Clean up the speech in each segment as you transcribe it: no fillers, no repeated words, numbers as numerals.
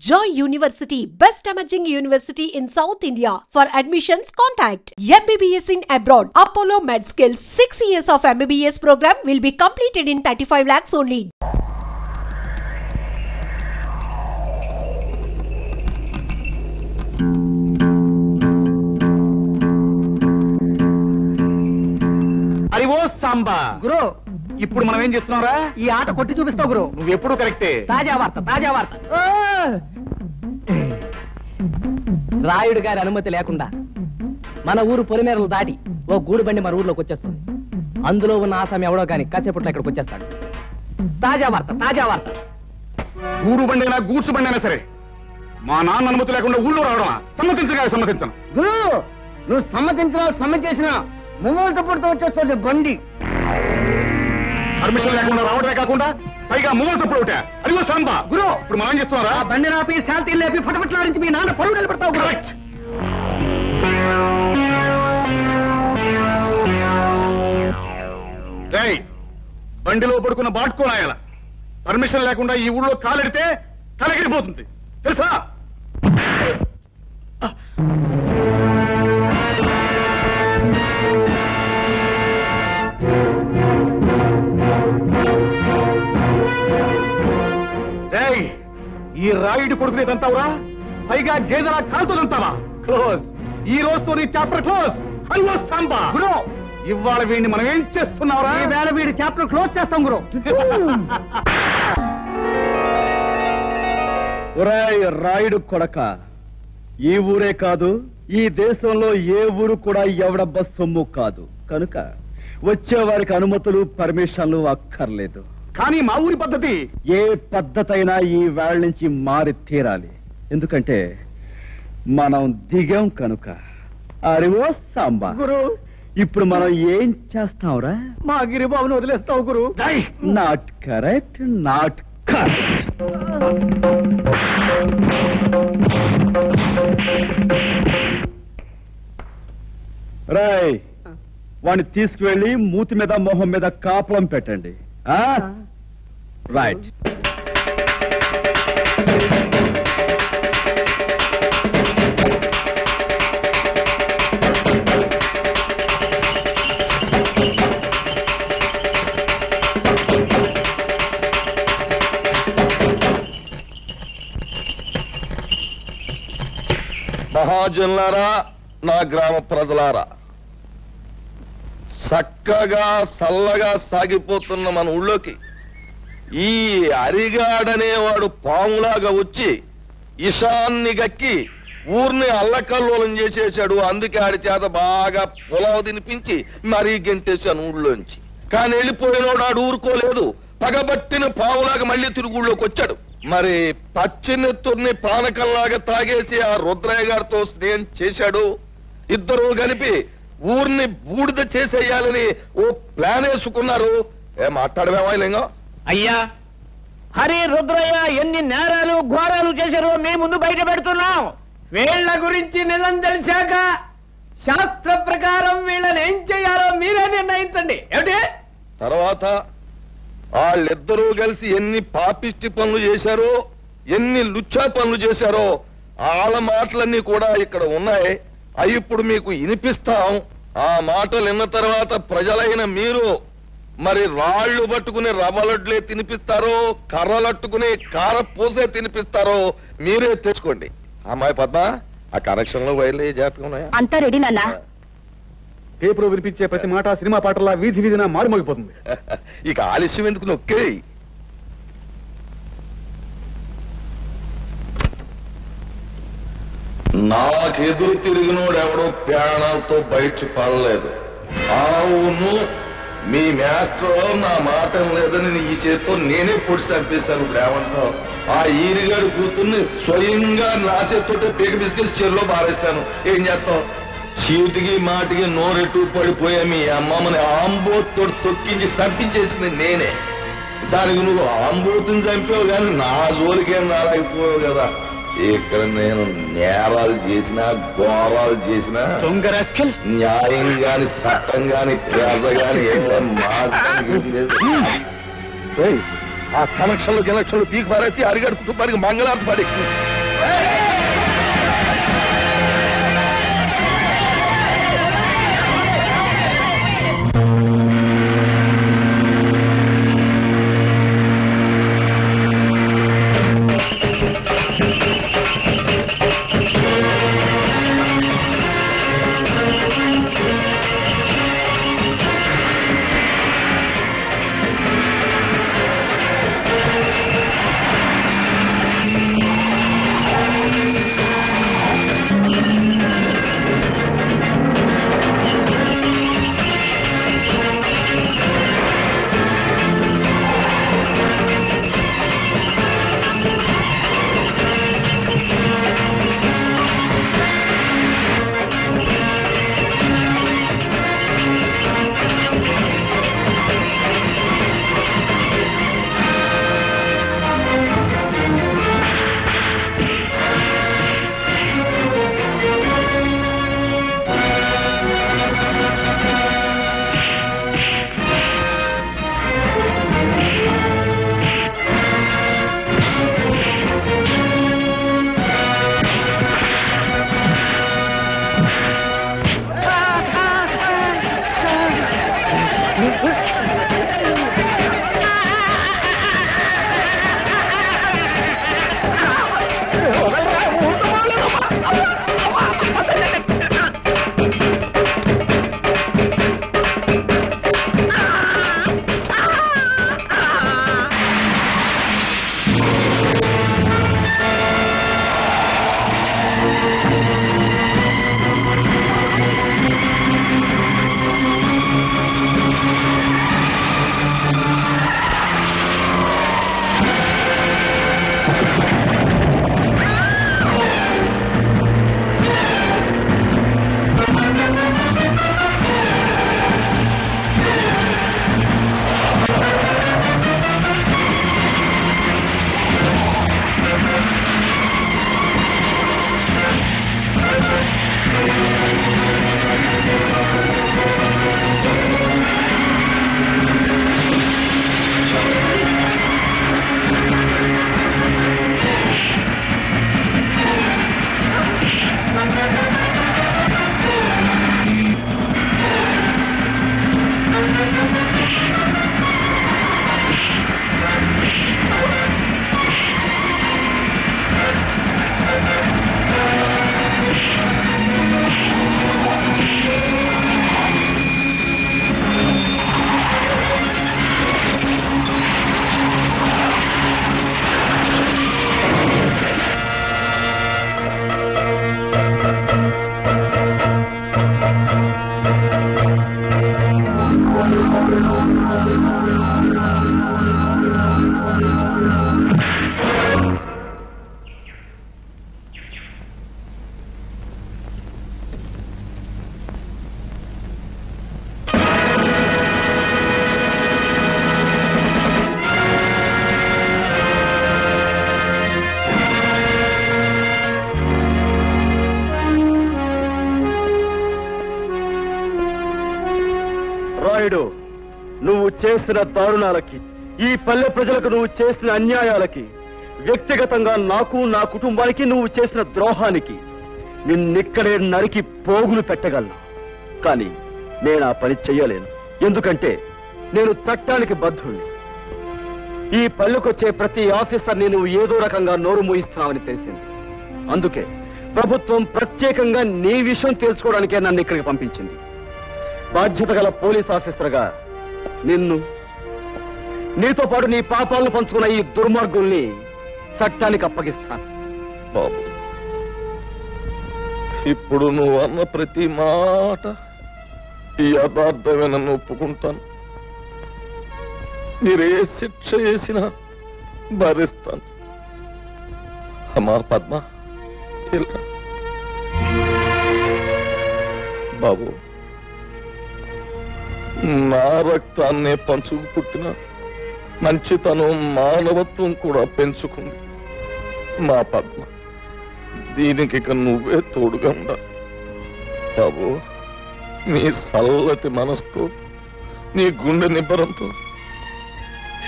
Joy University, best emerging university in South India. For admissions, contact MBBS in abroad. Apollo MedSkills. 6 years of MBBS program will be completed in 35 lakhs only. అరివో Samba గురు ఇప్పుడు మనం ఏం చేస్తున్నావురా? ఈ ఆట కొట్టి చూపిస్తావు గురు. నువ్వు ఎప్పుడు కరెక్టే. తాజా వార్త రాయుడు గారి అనుమతి లేకుండా మన ఊరు పొలిమేరలు దాటి ఓ గూడు బండి మన ఊర్లోకి వచ్చేస్తుంది. అందులో ఉన్న ఆసామి ఎవడో గాని కాసేపట్లో ఇక్కడికి వచ్చేస్తాడు. తాజా వార్త గూడు బండి అయినా గూడ్సు బండి అయినా సరే మా నాన్న అనుమతి లేకుండా ఊళ్ళో రావడం సమ్మతించను. గురు నువ్వు సమ్మతి చేసినా ముంగోళ్ళతో పుడుతూ వచ్చేస్తుంది బండి. పర్మిషన్ లేకుండా రావడమే కాకుండా పైగా మూగలు తప్పుడు ఒకటే. అదిగో సాంబా గురు ఇప్పుడు మనం ఏం చేస్తున్నారా? బండి నాపి శాంతి లేపి ఫటఫట్లాడించి మీ నాన్న పరువు నిలబెడతావు. కరెక్ట్. బండిలో పడుకున్న బాటుకోనాయాల పర్మిషన్ లేకుండా ఈ ఊళ్ళో కాలెడితే తలగిరిపోతుంది తెలుసా? ఈ రాయుడు కొడుకునేదంతావురా? పైగా గేదెలా కాలుతుంటావా? క్లోజ్. ఈ రోజుతో నీ చాప్టర్ క్లోజ్. అయ్యో సాంబా గురు ఇవాళ వీడిని మనం ఏం చేస్తున్నావురా? ఈ వేళ వీడి చాప్టర్ క్లోజ్ చేస్తాం గురు. ఒరేయ్ రాయుడు కొడక, ఈ ఊరే కాదు ఈ దేశంలో ఏ ఊరు కూడా ఎవడబ్బ సొమ్ము కాదు. కనుక వచ్చేవారికి అనుమతులు పర్మిషన్లు అక్కర్లేదు. కానీ మా ఊరి పద్ధతి ఏ పద్ధతి అయినా ఈ వేళ నుంచి మారి తీరాలి. ఎందుకంటే మనం దిగాం కనుక. అరివో సాంబా గురు ఇప్పుడు మనం ఏం చేస్తాంరా? మా గిరిబాబును వదిలేస్తావు గురు. Not correct, not correct. రాయ్ వాడిని తీసుకువెళ్ళి మూతి మీద మొహం మీద కాపలం పెట్టండి. రైట్. మహాజనులారా, నా గ్రామ ప్రజలారా, చక్కగా చల్లగా సాగిపోతున్న మన ఊళ్ళోకి ఈ అరిగాడనేవాడు పాములాగా వచ్చి ఇషాన్ని గక్కి ఊరిని అల్లకల్లోలం చేసేశాడు. అందుకే ఆడి చేత బాగా పొలావు తినిపించి మరీ గెంటేశాను ఊళ్ళోంచి. కానీ వెళ్ళిపోయినోడు ఆడు ఊరుకోలేదు. పగబట్టిన పావులాగా మళ్ళీ తిరుగుళ్ళోకి వచ్చాడు. మరి పచ్చినెత్తుర్ని పానకంలాగా తాగేసి ఆ రుద్రయ్య గారితో స్నేహం చేశాడు. ఇద్దరు కలిపి ఊరిని బూడిద చేసేయాలని ఓ ప్లాన్ వేసుకున్నారు. మాట్లాడమేమో లింగం? అయ్యా, హరి రుద్రయ్య ఎన్ని నేరాలు ఘోరాలు చేశారో మీ ముందు బయట పెడుతున్నాం. వీళ్ల గురించి నిజం తెలిసాక శాస్త్ర ప్రకారం వీళ్ళని ఏం చేయాలో మీరే నిర్ణయించండి. ఏమిటి తర్వాత వాళ్ళిద్దరూ కలిసి ఎన్ని పాపిష్టి పనులు చేశారో, ఎన్ని లుచ్చా పనులు చేశారో వాళ్ళ మాటలన్నీ కూడా ఇక్కడ ఉన్నాయి. అవి ఇప్పుడు మీకు వినిపిస్తాం. ఆ మాటలు విన్న తర్వాత ప్రజలైన మీరు మరి రాళ్లు పట్టుకుని రవ్వలడ్లే తినిపిస్తారో, కర్రలట్టుకుని కారపూసే తినిపిస్తారో మీరే తెచ్చుకోండి. అమ్మాయి పద్మ, ఆ కనెక్షన్ లో వైర్లు జాగ్రత్తగా ఉన్నాయా? అంతా రెడీ నాన్న. పేపర్ వినిపించే ప్రతి మాట సినిమా పాటలా వీధి వీధిన మారుమోగిపోతుంది. ఇక ఆలస్యం ఎందుకు, నొక్కే. నాకెదురు తిరిగినోడు ఎవడో ప్రాణాలతో బయట పడలేదు. అవును, మీ మాస్టర్ నా మాట లేదని ఈ చేతితో నేనే పొడి చంపేశాను. ఇప్పుడు ఏమంటావు? ఆ ఈరిగాడు కూతుర్ని స్వయంగా నా చేతితో పీక బిస్కెట్స్ చెరులో బారేశాను. ఏం చేస్తావు? చీటికి మాటికి నోరెట్టు పడిపోయా మీ అమ్మమ్మని ఆంబోతో తొక్కించి చంపించేసింది నేనే. దానికి నువ్వు ఆంబోతుని చంపావు కానీ నా జోలికేం రాలేకపోయావు కదా. ఇక్కడ నేను నేరాలు చేసినా ఘోరాలు చేసినా న్యాయం గాని చట్టం గాని పేద గాని ఆ కనెక్షన్లు పీకి పారేసి అరిగాడు కుటుంబానికి మంగళార్థం పడి రాయుడు, నువ్వు చేసిన దారుణాలకి, ఈ పల్లె ప్రజలకు నువ్వు చేసిన అన్యాయాలకి, వ్యక్తిగతంగా నాకు నా కుటుంబానికి నువ్వు చేసిన ద్రోహానికి నిన్నిక్కడే నరికి పోగులు పెట్టగలను. కానీ నేను ఆ పని చెయ్యలేను. ఎందుకంటే నేను చట్టానికి బద్ధుణ్ణి. ఈ పల్లెకొచ్చే ప్రతి ఆఫీసర్ని నువ్వు ఏదో రకంగా నోరు మూయిస్తున్నావని తెలిసింది. అందుకే ప్రభుత్వం ప్రత్యేకంగా నీ విషయం తెలుసుకోవడానికే నన్ను ఇక్కడికి పంపించింది. బాధ్యత గల పోలీస్ ఆఫీసర్గా నిన్ను, నీతో పాటు నీ పాపాలను పంచుకున్న ఈ దుర్మార్గుల్ని చట్టానికి అప్పగిస్తాను. బాబు, ఇప్పుడు నువ్వు అన్న ప్రతి మాట ఈ యథార్థమే, నన్ను ఒప్పుకుంటాను. మీరే శిక్ష చేసినా భరిస్తాను. అమ్మా పద్మ, ఇలా బాబు, నా రక్తాన్నే పంచుకు పుట్టిన మంచితనం, మానవత్వం కూడా పెంచుకుంది మా పద్మ. దీనికి ఇక నువ్వే తోడుగా ఉండాలి బాబు. నీ చల్లటి మనసుతో, నీ గుండె నిబ్బరంతో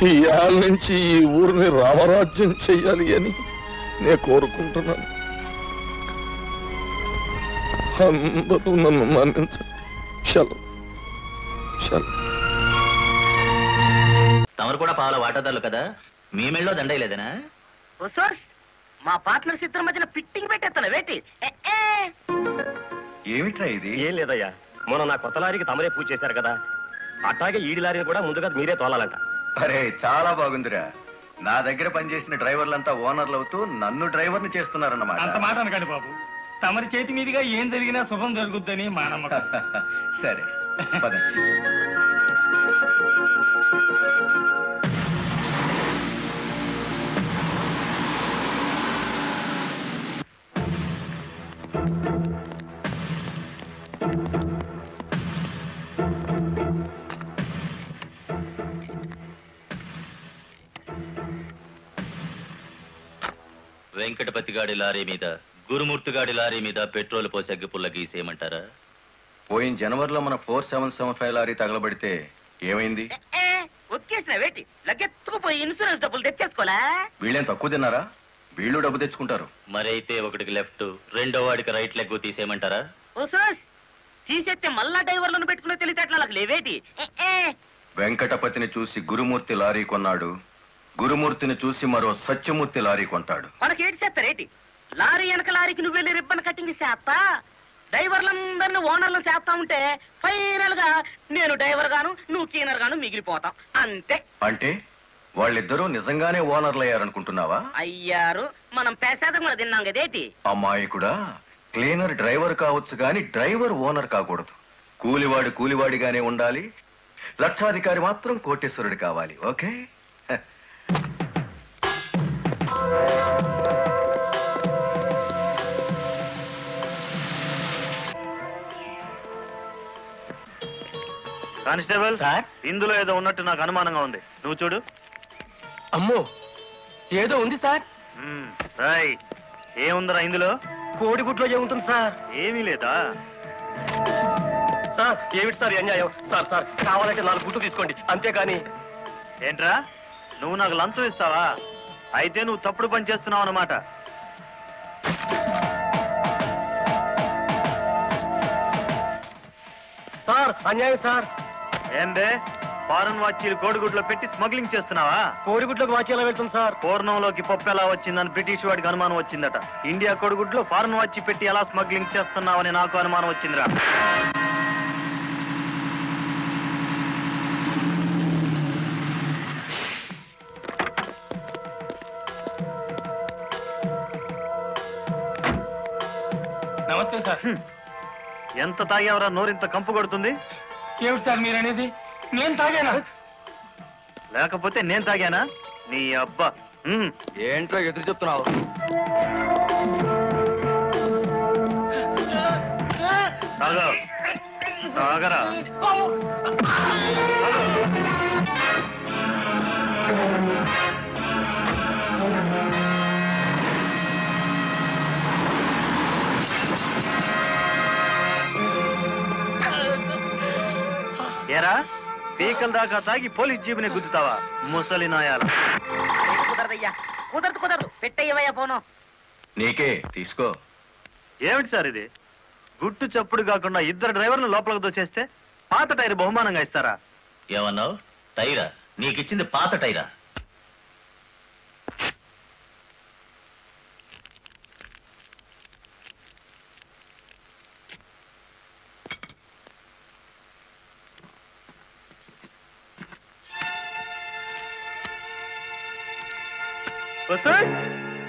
ఈ ఏళ్ళ నుంచి ఈ ఊరిని రామరాజ్యం చెయ్యాలి అని నేను కోరుకుంటున్నాను. అందరూ నన్ను మన్నించండి. తమరు కూడా పాల వాటాదారులు కదా, మీ మెళ్ళో దండయలేదనా? మా పార్ట్నర్స్ ఇద్దరి మధ్యన ఫిట్టింగ్ పెట్టేస్తాను వేటి. ఏమిట్రా ఇది? ఏం లేదయ్యా, మొన్న నా కొత్త లారీకి తమరే పూజ చేశారు కదా, అట్లాగే ఈడి లారీని కూడా ముందుగా మీరే తోలాలంట. అరే చాలా బాగుందిరా. నా దగ్గర పనిచేసిన డ్రైవర్లంతా ఓనర్లు అవుతూ నన్ను డ్రైవర్ని చేస్తున్నారన్నమాట. అంత మాట అనకండి బాబు, తమరి చేతి మీదుగా ఏం జరిగినా శుభం జరుగుద్దని మా నమ్మకం. సరే పదండి. వెంకటపతి గాడి లారీ మీద, గురుమూర్తి గాడి లారీ మీద పెట్రోల్ పోసి అగ్గిపుల్ల గీసేయమంటారా? పోయిన జనవరిలో మన 4775 లారీ తగలబడితే ఏమైంది? ఒక్కేసిన వేటి లగ్గెత్తుకుపోయి ఇన్సూరెన్స్ డబ్బులు తెచ్చేసుకోలే. వీళ్ళేం తక్కువ తిన్నారా? వీళ్ళు డబ్బు తెచ్చుకుంటారు. మరైతే ఒకటికి లెఫ్ట్, రెండో వాడికి రైట్ లెగ్ తీసేయమంటారా? ఓ సోస్ తీసేస్తే మళ్ళా డ్రైవర్లను పెట్టుకునే తెలిసేట్లా నాకు లేవేటి. వెంకటపతిని చూసి గురుమూర్తి లారీ కొన్నాడు, గురుమూర్తిని చూసి మరో సత్యమూర్తి లారీ కొంటాడు. మనకి ఏటి చేస్తారేటి? లారీ వెనక లారీకి నువ్వు వెళ్ళి రిబ్బన్ కట్టింగ్ చేస్తా, డ్రైవర్లందరినీ ఓనర్లు చేస్తా ఉంటే ఫైనల్ గా నేను డ్రైవర్ గాను నువ్వు క్లీనర్ గాను మిగిలిపోతాం అంతే. అంటే వాళ్ళిద్దరూ నిజంగానే ఓనర్లు అయ్యారనుకుంటున్నావా? అయ్యారు, మనం పేసాదం కూడా తిన్నాం కదేటి. అమ్మాయి కూడా క్లీనర్ డ్రైవర్ కావచ్చు గాని డ్రైవర్ ఓనర్ కాకూడదు. కూలివాడు కూలివాడిగానే ఉండాలి, లక్షాధికారి మాత్రం కోటేశ్వరుడు కావాలి. ఓకే? కానిస్టేబుల్ సార్, ఇందులో ఏదో ఉన్నట్టు నాకు అనుమానంగా ఉంది, నువ్వు చూడు. అమ్మో, ఏదో ఉంది సార్. ఏముందిరా ఇందులో? కోడిగుడ్లో ఏముంటుంది సార్? ఏమీ లేదా సార్? ఏమిటి సార్ అన్యాయం? సార్ సార్ కావాలంటే 4 గుడ్లు తీసుకోండి, అంతేకాని. ఏంట్రా, నువ్వు నాకు లంచం ఇస్తావా? అయితే నువ్వు తప్పుడు పని చేస్తున్నావు అన్నమాట. సార్ అన్యాయం సార్. ఏందే, ఫారెన్ వాచీలు కోడిగుడ్లో పెట్టి స్మగ్లింగ్ చేస్తున్నావా? కోడిగుడ్లోకి వాచ్ ఎలా వెళ్తుంది సార్? పూర్ణంలోకి పప్పు ఎలా వచ్చిందని బ్రిటిష్ వాడికి అనుమానం వచ్చిందట. ఇండియా కోడిగుడ్లో ఫారెన్ వాచి పెట్టి ఎలా స్మగ్లింగ్ చేస్తున్నావని నాకు అనుమానం వచ్చిందిరా. నమస్తే సార్. ఎంత తాగేవరా నోరింత కంపు కొడుతుంది? ఏమిటి సార్ మీరనేది? నేను తాగానా? లేకపోతే నేను తాగానా? నీ అబ్బా. ఏంట్రా ఎదురు చెప్తున్నావు? తాగా తాగరా. ఏరా, పీకల దాకా తాగి పోలీస్ జీబుని గుద్దుతావా ముసలి నాయాల? కుదరదయ్యా, కుదరదు పెట్టయ్యవయ్యా పోను. నీకే తీసుకో. ఏమిటి సార్ ఇది? గుట్టు చప్పుడు కాకుండా ఇద్దరు డ్రైవర్లు లోపలికి దోచేస్తే పాత టైర్ బహుమానంగా ఇస్తారా? ఏమన్నావు? టైరా? నీకిచ్చింది పాత టైరా?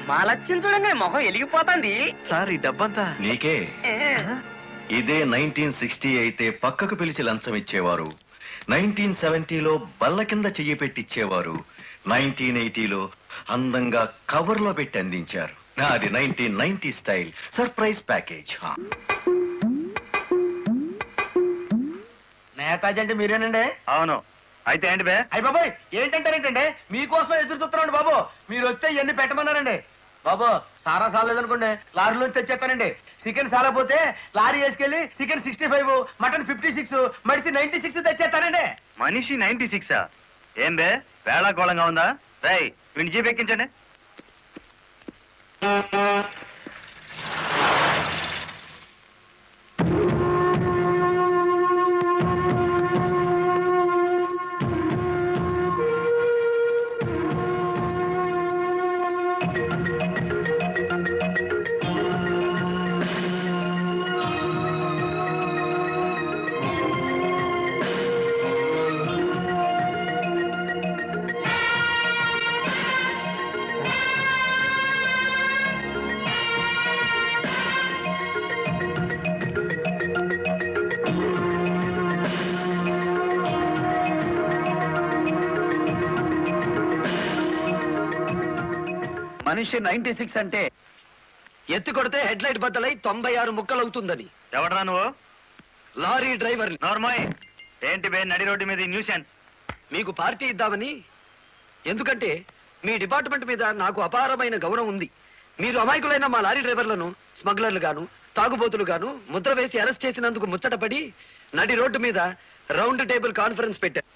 మా లక్ష్యం చూడండి, మొహం వెలిగిపోతుంది. సార్ ఈ డబ్బంతా నీకే. ఇదే 1960 అయితే పక్కకు పిలిచి లంచం ఇచ్చేవారు, 1970లో బల్ల కింద చెయ్యి పెట్టిచ్చేవారు, 1980లో అందంగా కవర్లో పెట్టి అందించారు. నాది 1990 స్టైల్ సర్ప్రైజ్ ప్యాకేజ్. నేతాజీ అంటే మీరేనండి? అవును. అయితే ఏంటి బే? అయ్య బాబోయ్, ఏంటంటారేంటండి? మీకోసం ఎదురు చూస్తున్నాండి బాబు. మీరు వస్తే ఇవన్నీ పెట్టమన్నారండి బాబు. సారా సాలేదనుకోండి, లారీలో తెచ్చేస్తానండి. చికెన్ సాలపోతే లారీ వేసుకెళ్ళి చికెన్ 65, మటన్ 56, మడిసి 96 తెచ్చేస్తానండి. మనిషి 96? ఏం బే, వేళాకోళంగా ఉందా? రై, వీడిని జీప్ ఎక్కించండి. మనిషి 96 అంటే ఎత్తి కొడితే హెడ్ లైట్ బద్దలై 96 ముక్కలు అవుతుందని. ఎవడరా నువ్వు? Lorry driver. నార్మల్ ఏంటి బే నడి రోడ్డు మీద న్యూసెన్స్? మీకు పార్టీ ఇద్దామని. ఎందుకంటే మీ డిపార్ట్మెంట్ మీద నాకు అపారమైన గౌరవం ఉంది. మీరు అమాయకులైన మా లారీ డ్రైవర్లను స్మగ్లర్లు గాను తాగుబోతులు గాను ముద్ర వేసి అరెస్ట్ చేసినందుకు ముచ్చటపడి నడి రోడ్డు మీద రౌండ్ టేబుల్ కాన్ఫరెన్స్ పెట్టారు.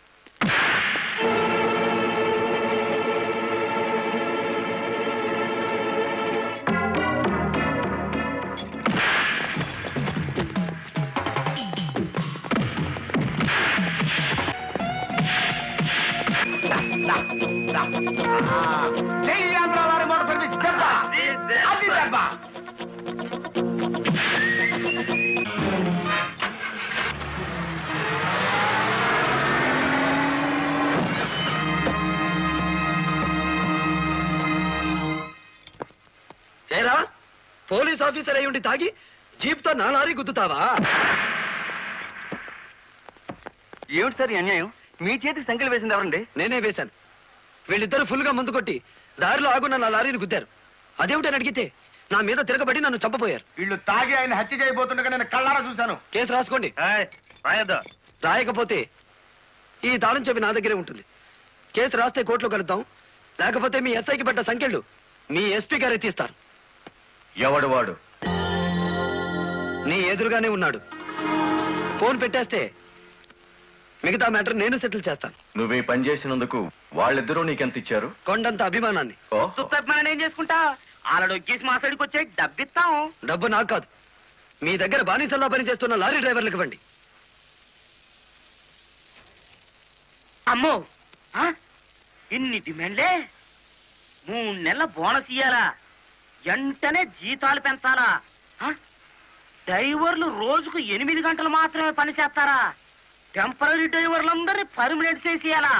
ఏరా పోలీస్ ఆఫీసర్ అయి ఉండి తాగి జీప్తో నా లారీ గుద్దుతావా? ఏమిటి సార్ అన్యాయం? మీ చేతికి సంఖ్యలు వేసింది ఎవరండి? నేనే వేశాను. వీళ్ళిద్దరూ ఫుల్ గా ముందు కొట్టి దారిలో ఆగున్న నా లారీని గుద్దారు. అదేమిటని అడిగితే నా మీద తిరగబడి నన్ను చంపబోయారు. వీళ్ళు తాగి ఆయన హత్య చేయబోతుండగా నేను కళ్ళారా చూశాను. కేసు రాసుకోండి. రాయద్దా? రాయకపోతే ఈ తాళం చెవి నా దగ్గరే ఉంటుంది. కేసు రాస్తే కోర్టులో కలుద్దాం, లేకపోతే మీ ఎస్ఐకి పడ్డ సంఖ్యలు మీ ఎస్పీ గారే తీస్తారు. ఎవడు వాడు? నీ ఎదురుగానే ఉన్నాడు. ఫోన్ పెట్టేస్తే మిగతా మ్యాటర్ నేను సెటిల్ చేస్తాను. నువ్వు ఈ పని చేసినందుకు వాళ్ళిద్దరూ నీకెంత ఇచ్చారు? కొండంత అభిమానాన్ని. ఏం చేసుకుంటా ఆలడొక్కేసి మా సైడ్కి వచ్చే డబ్బిస్తాం. డబ్బు నాకు కాదు, మీ దగ్గర బానిసల్లా పనిచేస్తున్న లారీ డ్రైవర్లకు ఇవ్వండి. అమ్మో ఇన్ని డిమాండ్లే. 3 నెలల బోనస్ ఇయ్యాలా, వెంటనే జీతాలు పెంచాలా, డ్రైవర్లు రోజుకు 8 గంటలు మాత్రమే పని చేస్తారా, టెంపరీ డ్రైవర్లందరినీ పర్మనెంట్ చేసేయాలా,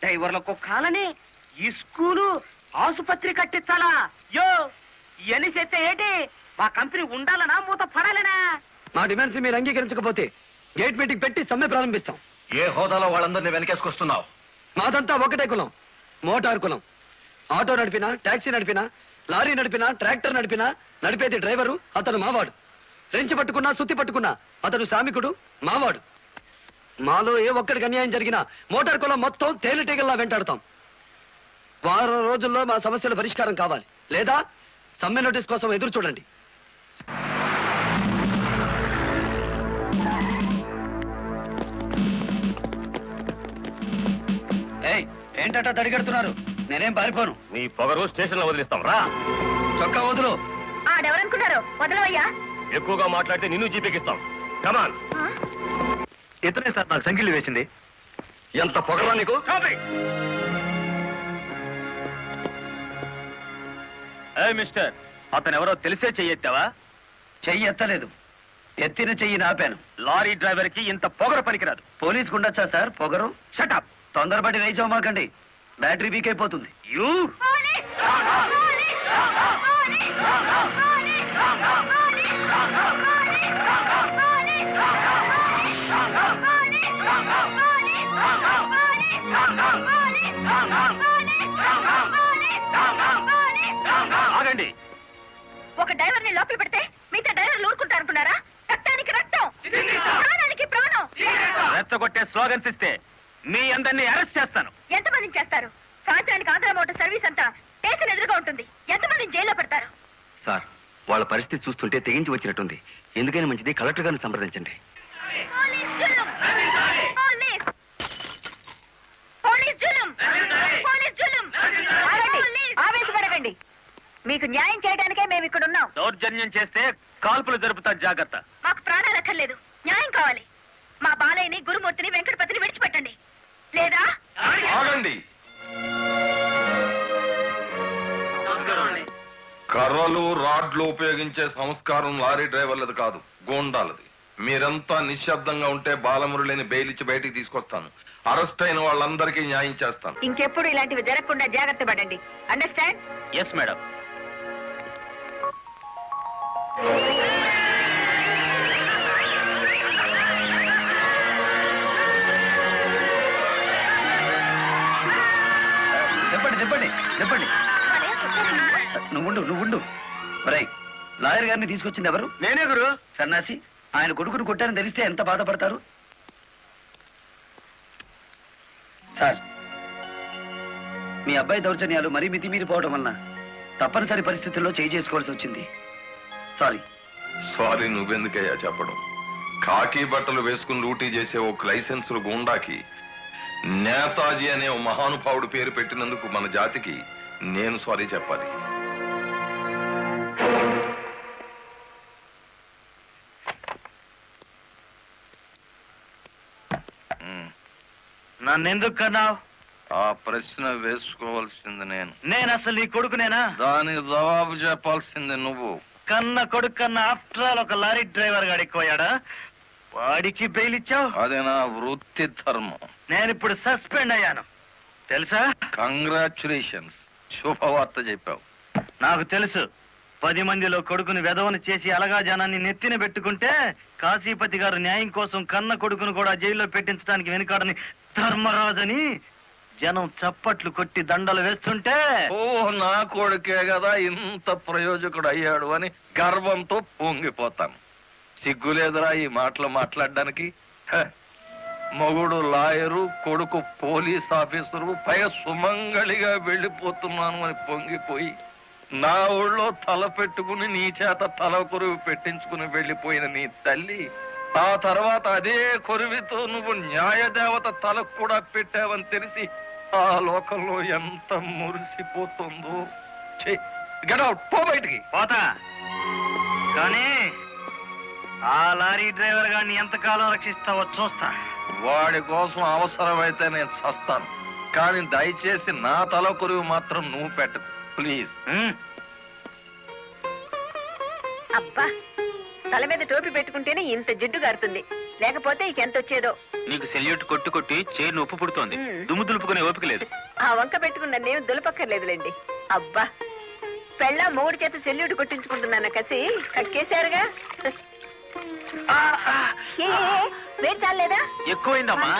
డ్రైవర్లకు కాలని ఈ స్కూలు ఆసుపత్రి కట్టించాలా. యో ఇవన్నీ చేస్తే ఏంటి? మా కంపెనీ ఉండాలనా మూత పడాలనా? మా డిమాండ్స్ మీరు అంగీకరించకపోతే గేట్ మీటింగ్ పెట్టి సమ్మె ప్రారంభిస్తాం. ఏ హోదాలో వాళ్ళందరినీ వెనకేసుకొస్తున్నావు? మాదంతా ఒకటే కులం, మోటార్ కులం. ఆటో నడిపినా, టాక్సీ నడిపినా, లారీ నడిపినా, ట్రాక్టర్ నడిపినా నడిపేది డ్రైవరు, అతను మావాడు. రెంచి పట్టుకున్నా, సుత్తి పట్టుకున్నా అతను శ్రామికుడు, మావాడు. మాలో ఏ ఒక్కడికి అన్యాయం జరిగినా మోటార్ కులం మొత్తం తేలిటీగల్లా వెంటాడతాం. వారం రోజుల్లో మా సమస్యల పరిష్కారం కావాలి, లేదా సమ్మె నోటీస్ కోసం ఎదురు చూడండి. ఏంటట తడిగడుతున్నారు? నేనేం పారిపోను. నీ పొగరు స్టేషన్ లో వదిలిస్తాం రా. చొక్కా వదులు. ఆడెవరనుకున్నారు? వదలవయ్యా. ఎక్కువగా మాట్లాడితే నిన్ను జీపేకిస్తాం. కమాన్. ఇతనే సార్ నాకు సంఖ్యలు వేసింది. ఎంత పొగరా నీకు? మిస్టర్, అతను ఎవరో తెలిసే చెయ్యెత్తావా? చెయ్యి ఎత్తలేదు, ఎత్తిన చెయ్యి నాపాను. లారీ డ్రైవర్ కి ఇంత పొగరు పనికిరాదు. పోలీసుకు ఉండొచ్చా సార్ పొగరు? షటప్. తొందరపడి రైచోమాకండి, బ్యాటరీ వీక్ అయిపోతుంది. యూ ఆగండి. ఒక డ్రైవర్ ని లోపల పెడితే మిగతా డ్రైవర్లు ఊరుకుంటారు అనుకున్నారా? రక్తానికి రక్తం, ప్రాణానికి ప్రాణం. రెచ్చగొట్టే స్లోగన్స్ ఇస్తే మీ అందరినీ అరెస్ట్ చేస్తాను. ఎంతమందిని చేస్తారు? సాయంత్రానికి ఆంధ్ర మోటార్ సర్వీస్ అంతా స్టేషన్ ఎదురుగా ఉంటుంది. ఎంతమందిని జైల్లో పెడతారు? సార్ వాళ్ళ పరిస్థితి చూస్తుంటే తెగించి వచ్చినట్టుంది. ఎందుకైనా మంచిది కలెక్టర్ గారిని సంప్రదించండి. ఆవేశపడకండి. మీకు న్యాయం చేయడానికే మేము ఇక్కడ ఉన్నాం. దౌర్జన్యం చేస్తే కాల్పులు జరుపుతా, జాగ్రత్త. మాకు ప్రాణాలు అక్కర్లేదు, న్యాయం కావాలి. మా బాలయ్యని, గురుమూర్తిని, వెంకటపతిని విడిచిపెట్టండి, లేదా ఆగండి. కర్రలు రాడ్లు ఉపయోగించే సంస్కారం లారీ డ్రైవర్లది కాదు, గోండాలది. మీరంతా నిశ్శబ్దంగా ఉంటే బాలమురళిని బెయిలిచ్చి బయటికి తీసుకొస్తాను. అరెస్ట్ అయిన వాళ్ళందరికీ న్యాయం చేస్తాను. ఇంకెప్పుడు ఇలాంటివి జరగకుండా జాగ్రత్త పడండి. అండర్స్టాండ్? Yes madam. చెప్పండి చెప్పండి చెప్పండి. నువ్వుండు రై. లాయర్ గారిని తీసుకొచ్చింది ఎవరు? నేనే గురు. సన్నాసి, ఆయన కొడుకును కొట్టారని తెలిస్తే ఎంత బాధపడతారు సార్. మీ అబ్బాయి దౌర్జన్యాలు మరీ మితిమీరిపోవడం వలన తప్పనిసరి పరిస్థితుల్లో చేయి చేసుకోవాల్సి వచ్చింది. సారీ నువ్వెందుకయ్యా చెప్పడం? కాకి బట్టలు వేసుకుని డ్యూటీ చేసే ఒక లైసెన్సులు గూండాకి నేతాజీ అనే ఓ మహానుభావుడు పేరు పెట్టినందుకు మన జాతికి నేను సారీ చెప్పాలి. నన్నెందుకు కన్నావు? ఆ ప్రశ్న వేసుకోవాల్సింది నేను అసలు నీ కొడుకునేనా? దానికి జవాబు చెప్పాల్సింది నువ్వు. కన్న కొడుకు కన్నా ఆఫ్టర్ ఆల్ ఒక లారీ డ్రైవర్ గాడు ఎక్కువయ్యాడా? వాడికి బెయిల్ ఇచ్చావు? అదే నా వృత్తి ధర్మం. నేను ఇప్పుడు సస్పెండ్ అయ్యాను తెలుసా? కంగ్రాచులేషన్స్, శుభవార్త చెప్పావు. నాకు తెలుసు. 10 మందిలో కొడుకుని వెధవను చేసి అలగా జనాన్ని నెత్తిన పెట్టుకుంటే కాశీపతి గారు న్యాయం కోసం కన్న కొడుకును కూడా జైల్లో పెట్టించడానికి వెనుకాడని ధర్మరాజని జనం చప్పట్లు కొట్టి దండలు వేస్తుంటే, ఓ నా కొడుకే కదా ఇంత ప్రయోజకుడు అయ్యాడు అని గర్వంతో పొంగిపోతాను. సిగ్గులేదురా ఈ మాటలు మాట్లాడడానికి? మొగుడు లాయరు, కొడుకు పోలీస్ ఆఫీసరు, పైగా సుమంగళిగా వెళ్ళిపోతున్నాను అని పొంగిపోయి నా ఊళ్ళో తల పెట్టుకుని నీ చేత తల కొరువు పెట్టించుకుని వెళ్ళిపోయిన నీ తల్లి ఆ తర్వాత అదే కొరువితో నువ్వు న్యాయదేవత తలకు కూడా పెట్టావని తెలిసి ఆ లోకంలో ఎంత మురిసిపోతుందో. పో బయటికి. పోతా, కానీ ఆ లారీ డ్రైవర్ గారిని ఎంతకాలం రక్షిస్తావో చూస్తా. వాడి కోసం అవసరమైతే నేను చస్తాను, కానీ దయచేసి నా తల కొరువు మాత్రం నువ్వు పెట్టకు ప్లీజ్. అబ్బా, తల మీద టోపీ పెట్టుకుంటేనే ఇంత జిడ్డు గారుతుంది, లేకపోతే ఇకెంత వచ్చేదో. నీకు సెల్యూట్ కొట్టు కొట్టి చేరు ఉప్పు పుడుతోంది, దుమ్ము దులుపుకునే ఓపిక లేదు. ఆ వంక పెట్టుకున్న నేను దులపక్కర్లేదులేండి. అబ్బా, పెళ్ళ మూడు చేత సెల్యూట్ కొట్టించుకుంటున్నాను కసి కక్కేశారుగా. వేడి చాలేదా? ఎక్కువైందమ్మా.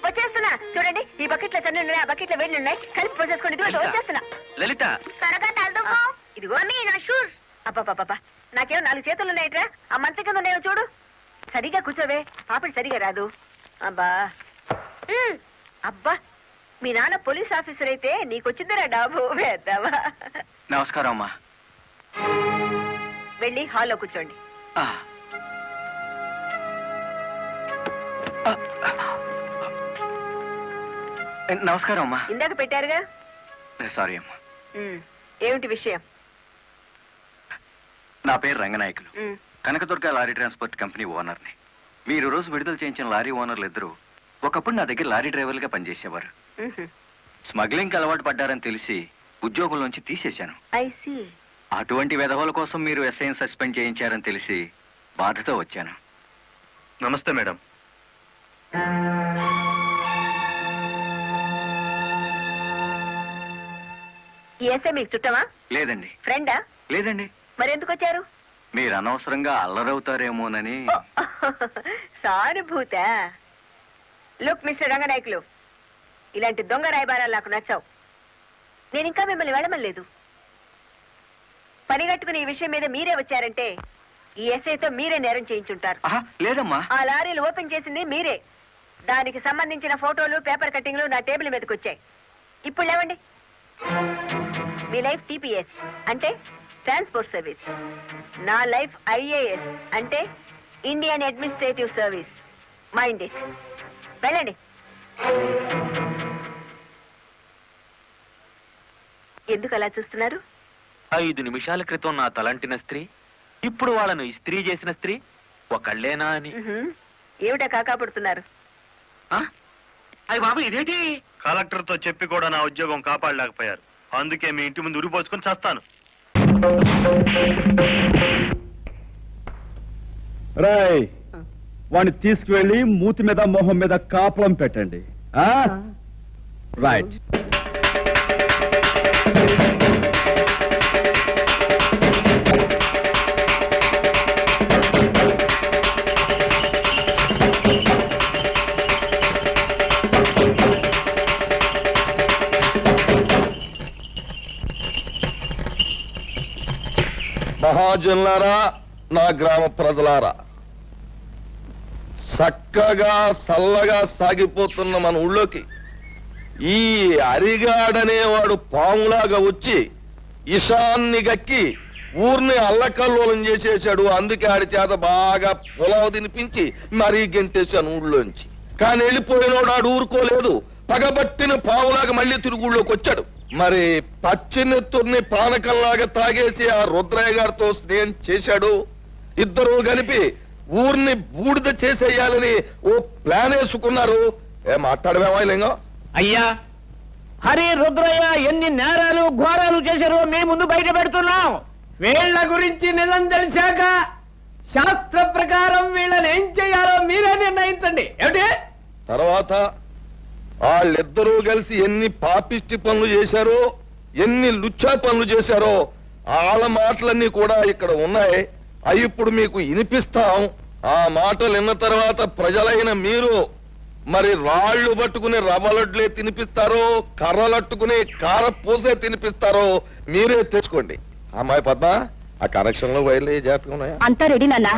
వచ్చేస్తున్నా చూడండి, ఈ బకెట్ లో తన్ను ఉన్నాయి, ఆ బకెట్ లో వేడి ఉన్నాయి, కలిపి పోసేసుకోండి. ఇదిగో వచ్చేస్తున్నా. లలిత, త్వరగా తలదుకో. ఇదిగో నా షూస్. అబ్బాబాబా, నాకేమో 4 చేతులు ఉన్నాయిట్రా, ఆ మంచం కింద ఉన్నాయో చూడు. సరిగా కూర్చోవే, పాపడి సరిగా రాదు. అబ్బా అబ్బా, మీ నాన్న పోలీస్ ఆఫీసర్ అయితే నీకొచ్చిందిరా డాబు వేద్దావా. నమస్కారం అమ్మా. వెళ్ళి హాల్లో కూర్చోండి. నమస్కారం అమ్మా. ఇందాక పెట్టారుగా. సారీ అమ్మా. ఏమిటి విషయం? నా పేరు Ranganayakulu, Kanakadurga lorry transport company ఓనర్ని. మీరు రోజు విడుదల చేయించిన లారీ ఓనర్లు ఇద్దరు ఒకప్పుడు నా దగ్గర లారీ డ్రైవర్లుగా పనిచేసేవారు. స్మగ్లింగ్ అలవాటు పడ్డారని తెలిసి ఉద్యోగం నుంచి తీసేశాను. అటువంటి వెధవల కోసం మీరు ఎస్ఐని సస్పెండ్ చేయించారని తెలిసి బాధతో వచ్చాను. నమస్తే మేడం. ఈ ఎస్ఐ మీకు చుట్టమా? లేదండి. ఫ్రెండా? లేదండి. మరెందుకు వచ్చారు? మీరు అనవసరంగా అల్లరవుతారేమోనని. సానుభూత. లుక్ మిస్టర్ రంగనాయకులు, ఇలాంటి దొంగ రాయబారాలు నాకు నచ్చావు. నేను ఇంకా మిమ్మల్ని వెళ్ళమలేదు. పనిగట్టుకుని ఈ విషయం మీద మీరే వచ్చారంటే ఈ ఎస్ఐతో మీరే నేరం చేయించుంటారు. లేదమ్మా. ఆ లారీలు ఓపెన్ చేసింది మీరే. దానికి సంబంధించిన ఫోటోలు, పేపర్ కట్టింగ్లు నా టేబుల్ మీదకి వచ్చాయి. ఇప్పుడు లేవండి. మీ లైఫ్ టీపీఎస్ అంటే ట్రాన్స్పోర్ట్ సర్వీస్, నా లైఫ్ ఐఏఎస్ అంటే Indian administrative service. Mind it. వెళ్ళండి. ఎందుకు అలా చూస్తున్నారు? 5 నిమిషాల క్రితం నా తలంటిన స్త్రీ ఇప్పుడు వాళ్ళను ఇస్త్రీ చేసిన స్త్రీ ఒకళ్ళేనా అని. ఏమిటా కాకాపడుతున్నారు? అయ్యి బాబు ఇదేంటి? కలెక్టర్ తో చెప్పి కూడా నా ఉద్యోగం కాపాడలేకపోయారు. అందుకే మీ ఇంటి ముందు ఉరిపోసుకొని చేస్తాను. రాయ్, వాడిని తీసుకువెళ్ళి మూతి మీద మొహం మీద కాపలం పెట్టండి. రైట్. మహాజనులారా, నా గ్రామ ప్రజలారా, చక్కగా చల్లగా సాగిపోతున్న మన ఊళ్ళోకి ఈ అరిగాడనేవాడు పాములాగా వచ్చి ఇషాన్ని గక్కి ఊరిని అల్లకల్లోలం చేసేశాడు. అందుకే ఆడి చేత బాగా పొలావు తినిపించి మరీ గెంటేశాను ఊళ్ళోంచి. కానీ వెళ్ళిపోయినోడు ఆడు ఊరుకోలేదు. పగబట్టిన పావులాగా మళ్ళీ తిరుగుళ్ళోకి వచ్చాడు. మరి పచ్చినెత్తుర్ని పానకంలాగా తాగేసి ఆ రుద్రయ్య గారితో స్నేహం చేశాడు. ఇద్దరు కలిపి ఊరిని బూడిద చేసేయాలని ఓ ప్లాన్ వేసుకున్నారు. మాట్లాడమేమా లింగం? అయ్యా, హరి రుద్రయ్య ఎన్ని నేరాలు ఘోరాలు చేశారో మీ ముందు బయట పెడుతున్నాం. వీళ్ళ గురించి నిజం తెలిసాక శాస్త్ర ప్రకారం వీళ్ళని ఏం చేయాలో మీరే నిర్ణయించండి. ఏమిటి? తర్వాత వాళ్ళిద్దరూ కలిసి ఎన్ని పాపిష్టి పనులు చేశారో, ఎన్ని లుచ్చా పనులు చేశారో వాళ్ళ మాటలన్నీ కూడా ఇక్కడ ఉన్నాయి. అవి ఇప్పుడు మీకు వినిపిస్తాం. ఆ మాటలు విన్న తర్వాత ప్రజలైన మీరు మరి రాళ్లు పట్టుకుని రవ్వలడ్లే తినిపిస్తారో, కర్రలట్టుకుని కారపూసే తినిపిస్తారో మీరే తెచ్చుకోండి. అమ్మాయి పద్మ, ఆ కనెక్షన్ లో వైర్లు జాగ్రత్తగా ఉన్నాయా? అంతా రెడీ నాన్న.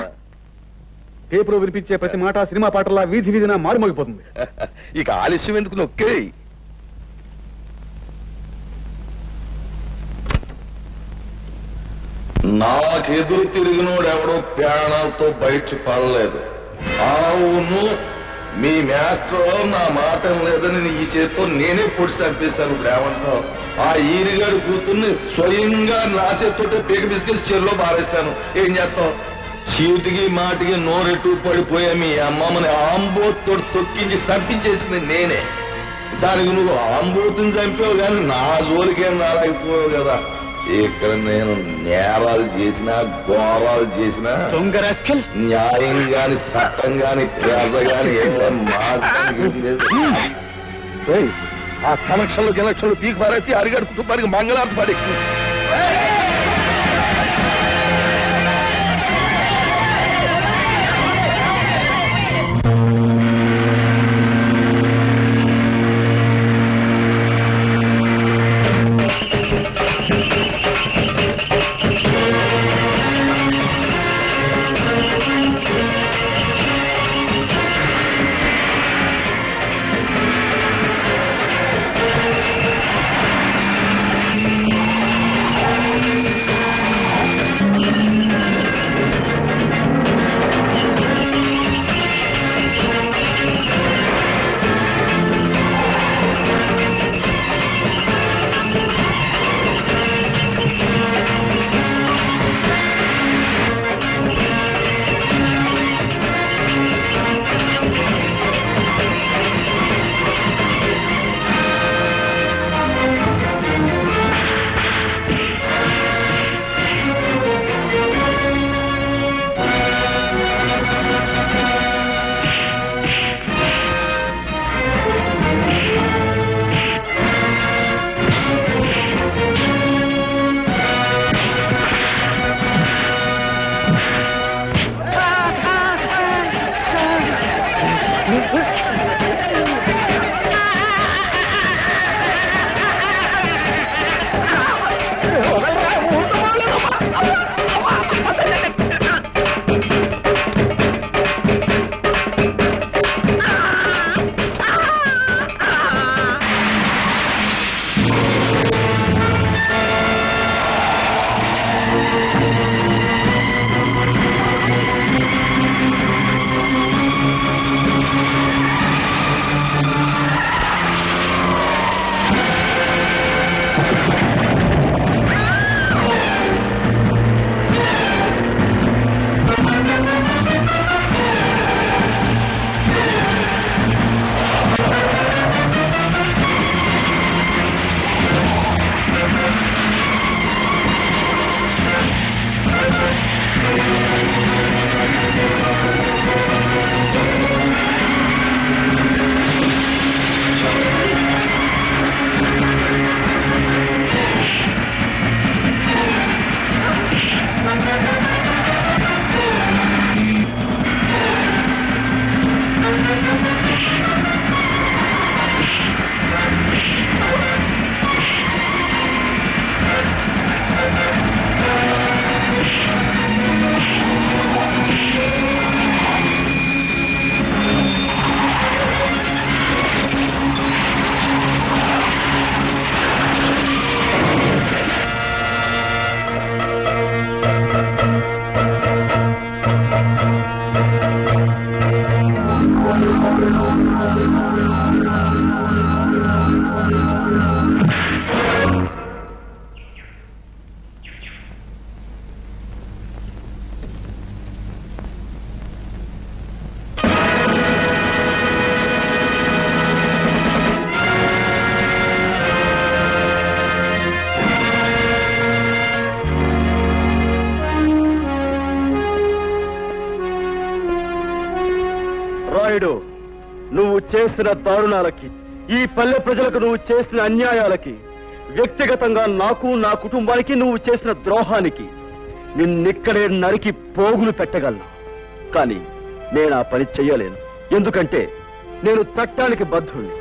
పేపర్ వినిపించే ప్రతి మాట సినిమా పాటలా వీధి వీధిన మారుమోగిపోతుంది. ఇక ఆలస్యం ఎందుకు, నొక్కే. నాకెదురు తిరిగినోడు ఎవడో ప్రాణాలతో బయట పడలేదు. అవును, మీ మాస్టర్ నా మాట లేదని ఈ చేతితో నేనే పొడి చంపేశాను. ఇప్పుడు ఏమంటావు? ఆ ఈరిగాడు కూతుర్ని స్వయంగా నా చేతితో పీక బిస్కెట్స్ చెరులో బారేశాను. ఏం చేస్తావు? చీటికి మాటికి నోరెట్టు పడిపోయా మీ అమ్మమ్మని ఆంబోతో తొక్కించి చంపించేసింది నేనే. దానికి నువ్వు ఆంబోతుని చంపావు కానీ నా జోలికేం రాలేకపోయావు కదా. ఇక్కడ నేను నేరాలు చేసినా ఘోరాలు చేసినా న్యాయం గాని చట్టం గాని పేద గాని ఆ కనెక్షన్లు గినక్షన్లు పీకి పారేసి అరిగాడు కుటుంబానికి మంగళార్తి పడి రాయుడు, నువ్వు చేసిన దారుణాలకి, ఈ పల్లె ప్రజలకు నువ్వు చేసిన అన్యాయాలకి, వ్యక్తిగతంగా నాకు నా కుటుంబానికి నువ్వు చేసిన ద్రోహానికి నిన్నిక్కడే నరికి పోగులు పెట్టగలను. కానీ నేను ఆ పని చెయ్యలేను. ఎందుకంటే నేను చట్టానికి బద్ధుణ్ణి.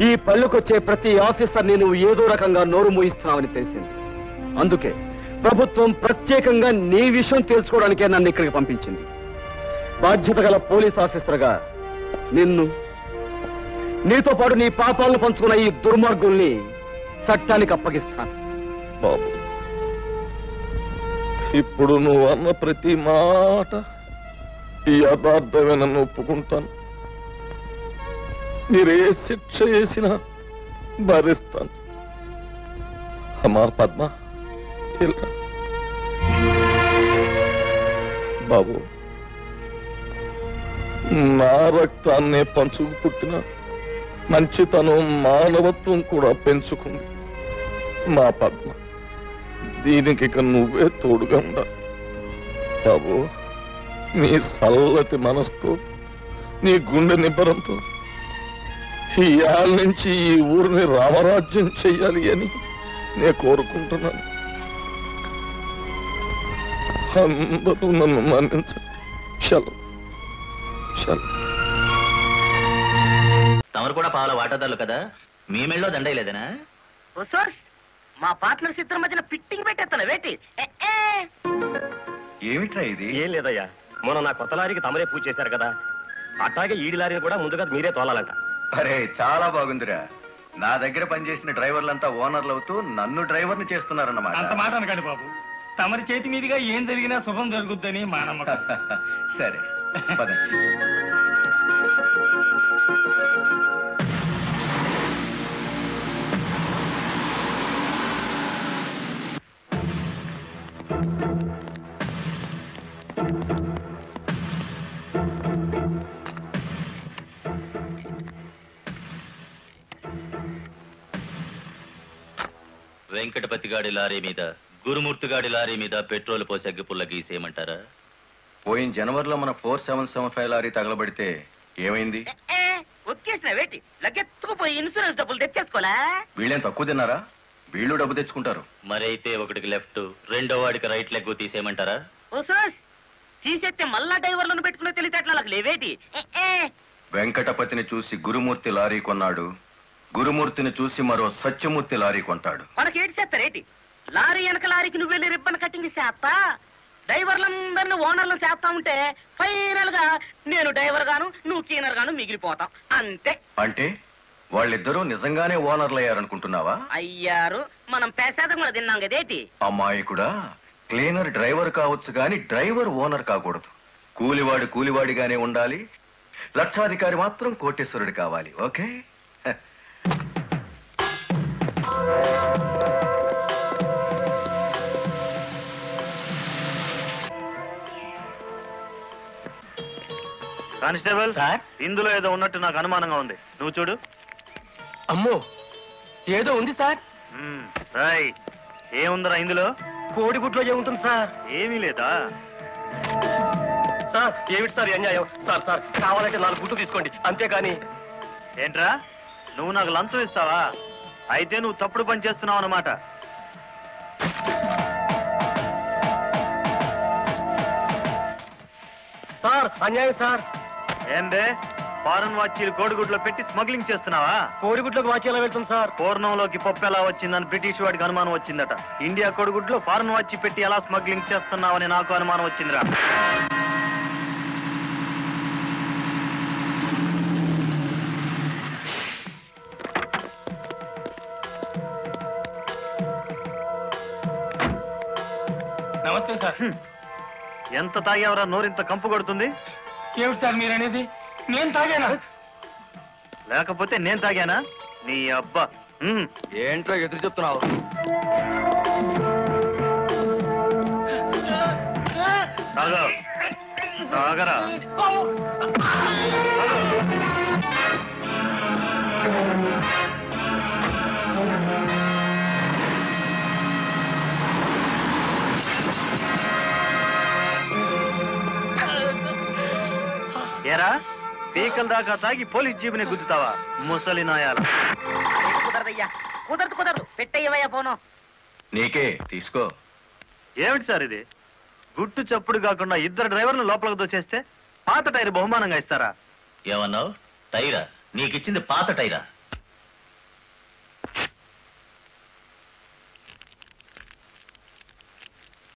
ఈ పల్లెకొచ్చే ప్రతి ఆఫీసర్ని నువ్వు ఏదో రకంగా నోరు మూయిస్తున్నావని తెలిసింది. అందుకే ప్రభుత్వం ప్రత్యేకంగా నీ విషయం తెలుసుకోవడానికే నన్ను ఇక్కడికి పంపించింది. బాధ్యత గల పోలీస్ ఆఫీసర్గా నిన్ను, నీతో పాటు నీ పాపాలను పంచుకున్న ఈ దుర్మార్గుల్ని చట్టానికి అప్పగిస్తాను. బాబు, ఇప్పుడు నువ్వు అన్న ప్రతి మాట ఈ యథార్థమేనని ఒప్పుకుంటాను. మీరే శిక్ష చేసినా భరిస్తాను. అమ్మా పద్మ, ఇలా బాబు, నా రక్తాన్నే పంచుకు పుట్టిన మంచితనం, మానవత్వం కూడా పెంచుకుంది మా పద్మ. దీనికి ఇక నువ్వే తోడుగా ఉండాలి బాబు. నీ చల్లటి మనసుతో, నీ గుండె నిబ్బరంతో ఈ ఏళ్ళ నుంచి ఈ ఊరిని రామరాజ్యం చెయ్యాలి అని నేను కోరుకుంటున్నాను. అందరూ నన్ను మన్నించండి. సెలవు. తమరు కూడా పాల వాటాదారులు కదా, మీ మెళ్ళలో దండయలేదనా? మా పార్ట్నర్స్ ఇద్దరి మధ్యన ఫిట్టింగ్ పెట్టేస్తాను వేటి. ఏమిట్రా ఇది? ఏం లేదయ్యా, మొన్న నా కొత్త లారీకి తమరే పూజ చేశారు కదా, అట్లాగే ఈడి లారీని కూడా ముందుగా మీరే తోలాలంట. అరే చాలా బాగుందిరా. నా దగ్గర పనిచేసిన డ్రైవర్లంతా ఓనర్లు అవుతూ నన్ను డ్రైవర్ని చేస్తున్నారన్నమాట. అంత మాట అనకండి బాబు, తమరి చేతి మీదుగా ఏం జరిగినా శుభం జరుగుద్దని మా నమ్మకం. సరే పదండి. వెంకటపతి గాడి లారీ మీద, గురుమూర్తి గాడి లారీ మీద పెట్రోల్ పోసి అగ్గిపుల్ల గీసేయమంటారా? పోయిన జనవరిలో మన 4775 లారీ తగలబడితే ఏమైంది? ఒక్కేసిన వేటి లగ్గెత్తుకుపోయి ఇన్సూరెన్స్ డబ్బులు తెచ్చేసుకోలే. వీళ్ళేం తక్కువ తిన్నారా? వీళ్ళు డబ్బు తెచ్చుకుంటారు. మరైతే ఒకటికి లెఫ్ట్, రెండో వాడికి రైట్ లెగ్ తీసేయమంటారా? ఓ సోస్, తీసేస్తే మళ్ళా డ్రైవర్లను పెట్టుకునే తెలిసేట్లా లేవేటి. వెంకటపతిని చూసి గురుమూర్తి లారీ కొన్నాడు, గురుమూర్తిని చూసి మరో సత్యమూర్తి లారీ కొంటాడు. మనకి ఏటి చేస్తారేటి? లారీ వెనక లారీకి నువ్వు వెళ్ళి రిబ్బన్ కటింగ్ చేస్తా, డ్రైవర్లందరినీ ఓనర్లు చేస్తా ఉంటే ఫైనల్ గా నేను డ్రైవర్ గాను నువ్వు క్లీనర్ గాను మిగిలిపోతాం అంతే. అంటే వాళ్ళిద్దరూ నిజంగానే ఓనర్లు అయ్యారనుకుంటున్నావా? అయ్యారు, మనం పేసేదం కూడా తిన్నాం కదేటి. అమ్మాయి కూడా క్లీనర్ డ్రైవర్ కావచ్చు గాని డ్రైవర్ ఓనర్ కాకూడదు. కూలివాడు కూలివాడిగానే ఉండాలి, లక్షాధికారి మాత్రం కోటేశ్వరుడు కావాలి. ఓకే? కానిస్టేబుల్ సార్, ఇందులో ఏదో ఉన్నట్టు నాకు అనుమానంగా ఉంది, నువ్వు చూడు. అమ్మో, ఏదో ఉంది సార్. ఏముందరా ఇందులో? కోడిగుడ్లో ఏముంటుంది సార్? ఏమీ లేదా సార్. ఏమిటి సార్ అన్యాయం? సార్ సార్ కావాలంటే 4 గుడ్లు తీసుకోండి, అంతేకాని. ఏంట్రా, నువ్వు నాకు లంచం ఇస్తావా? అయితే నువ్వు తప్పుడు పని చేస్తున్నావు అన్నమాట. సార్ అన్యాయం సార్. ఏందే, ఫారెన్ వాచీలు కోడిగుడ్లో పెట్టి స్మగ్లింగ్ చేస్తున్నావా? కోడిగుడ్లోకి వాచ్ ఎలా వెళ్తుంది సార్? పూర్ణంలోకి పప్పు ఎలా వచ్చిందని బ్రిటిష్ వాడికి అనుమానం వచ్చిందట. ఇండియా కోడిగుడ్లో ఫారెన్ వాచ్ పెట్టి ఎలా స్మగ్లింగ్ చేస్తున్నావని నాకు అనుమానం వచ్చిందిరా. నమస్తే సార్. ఎంత తాగేవరా నోరింత కంపు కొడుతుంది? ఏమిటి సార్ మీరనేది? నేను తాగానా? లేకపోతే నేను తాగానా? నీ అబ్బా. ఏంట్రా ఎదురు చెప్తున్నావు? తాగా, తాగరా. ఏరా, పీకల దాకా తాగి పోలీస్ జీబుని గుద్దుతావా ముసలి నాయాల? కుదరదయ్యా, కుదరదు పెట్టయ్యవయ్యా ఫోను. నీకే తీసుకో. ఏమిటి సార్ ఇది? గుట్టు చప్పుడు కాకుండా ఇద్దరు డ్రైవర్లు లోపలికి దోచేస్తే పాత టైర్ బహుమానంగా ఇస్తారా? ఏమన్నావు? టైరా? నీకిచ్చింది పాత టైరా?